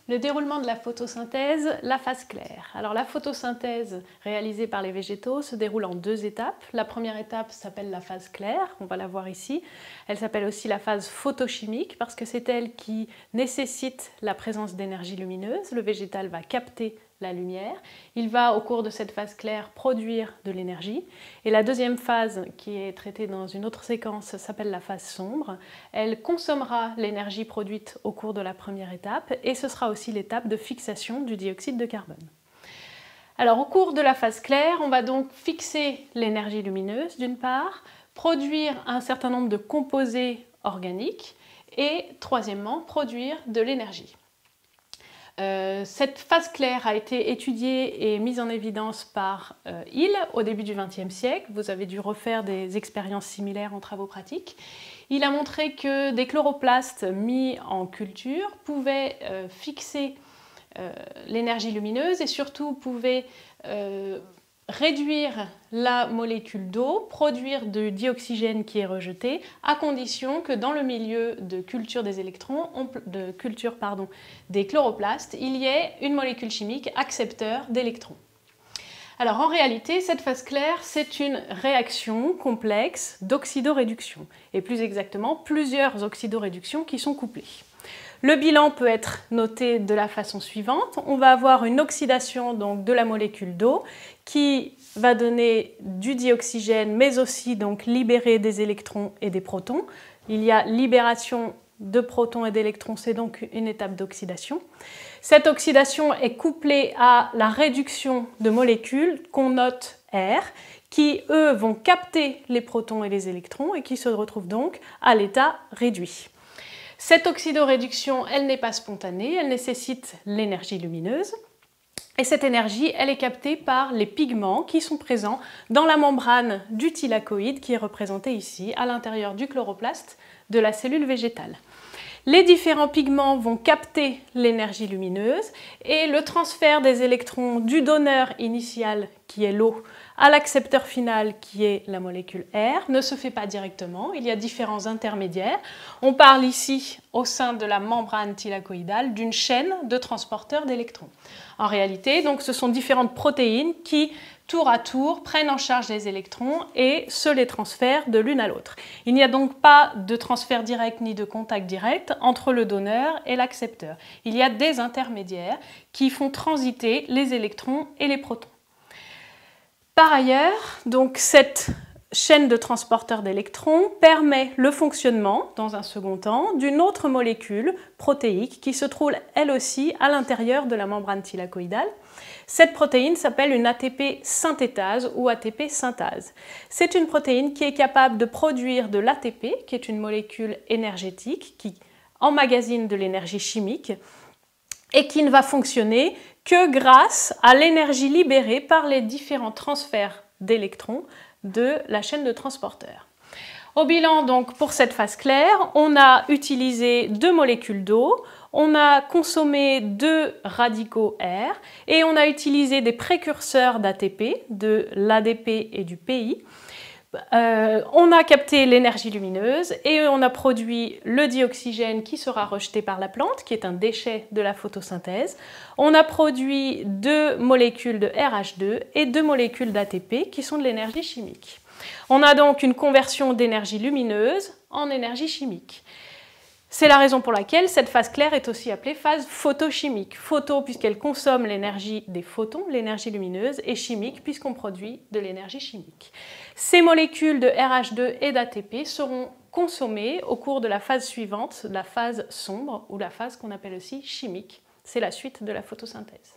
Le déroulement de la photosynthèse, la phase claire. Alors la photosynthèse réalisée par les végétaux se déroule en deux étapes. La première étape s'appelle la phase claire, on va la voir ici. Elle s'appelle aussi la phase photochimique parce que c'est elle qui nécessite la présence d'énergie lumineuse. Le végétal va capter la lumière. Il va, au cours de cette phase claire, produire de l'énergie. Et la deuxième phase, qui est traitée dans une autre séquence, s'appelle la phase sombre. Elle consommera l'énergie produite au cours de la première étape et ce sera aussi l'étape de fixation du dioxyde de carbone. Alors, au cours de la phase claire, on va donc fixer l'énergie lumineuse, d'une part, produire un certain nombre de composés organiques et, troisièmement, produire de l'énergie. Cette phase claire a été étudiée et mise en évidence par Hill au début du XXe siècle. Vous avez dû refaire des expériences similaires en travaux pratiques. Il a montré que des chloroplastes mis en culture pouvaient fixer l'énergie lumineuse et surtout pouvaient réduire la molécule d'eau, produire du dioxygène qui est rejeté, à condition que dans le milieu de culture des électrons, des chloroplastes, il y ait une molécule chimique accepteur d'électrons. Alors en réalité, cette phase claire, c'est une réaction complexe d'oxydoréduction, et plus exactement, plusieurs oxydoréductions qui sont couplées. Le bilan peut être noté de la façon suivante. On va avoir une oxydation donc, de la molécule d'eau qui va donner du dioxygène, mais aussi donc, libérer des électrons et des protons. Il y a libération de protons et d'électrons, c'est donc une étape d'oxydation. Cette oxydation est couplée à la réduction de molécules qu'on note R, qui eux vont capter les protons et les électrons et qui se retrouvent donc à l'état réduit. Cette oxydoréduction, elle n'est pas spontanée, elle nécessite l'énergie lumineuse. Et cette énergie, elle est captée par les pigments qui sont présents dans la membrane du thylakoïde qui est représentée ici, à l'intérieur du chloroplaste de la cellule végétale. Les différents pigments vont capter l'énergie lumineuse et le transfert des électrons du donneur initial, qui est l'eau, à l'accepteur final, qui est la molécule R, ne se fait pas directement. Il y a différents intermédiaires. On parle ici, au sein de la membrane thylakoïdale, d'une chaîne de transporteurs d'électrons. En réalité, donc, ce sont différentes protéines qui, tour à tour, prennent en charge les électrons et se les transfèrent de l'une à l'autre. Il n'y a donc pas de transfert direct ni de contact direct entre le donneur et l'accepteur. Il y a des intermédiaires qui font transiter les électrons et les protons. Par ailleurs, donc, cette chaîne de transporteurs d'électrons permet le fonctionnement, dans un second temps, d'une autre molécule protéique qui se trouve elle aussi à l'intérieur de la membrane thylakoïdale. Cette protéine s'appelle une ATP synthétase ou ATP synthase. C'est une protéine qui est capable de produire de l'ATP, qui est une molécule énergétique qui emmagasine de l'énergie chimique et qui ne va fonctionner que grâce à l'énergie libérée par les différents transferts d'électrons de la chaîne de transporteurs. Au bilan, donc, pour cette phase claire, on a utilisé 2 molécules d'eau, on a consommé 2 radicaux R et on a utilisé des précurseurs d'ATP, de l'ADP et du PI. On a capté l'énergie lumineuse et on a produit le dioxygène qui sera rejeté par la plante, qui est un déchet de la photosynthèse. On a produit 2 molécules de RH2 et 2 molécules d'ATP qui sont de l'énergie chimique. On a donc une conversion d'énergie lumineuse en énergie chimique. C'est la raison pour laquelle cette phase claire est aussi appelée phase photochimique. Photo puisqu'elle consomme l'énergie des photons, l'énergie lumineuse, et chimique puisqu'on produit de l'énergie chimique. Ces molécules de RH2 et d'ATP seront consommées au cours de la phase suivante, la phase sombre, ou la phase qu'on appelle aussi chimique. C'est la suite de la photosynthèse.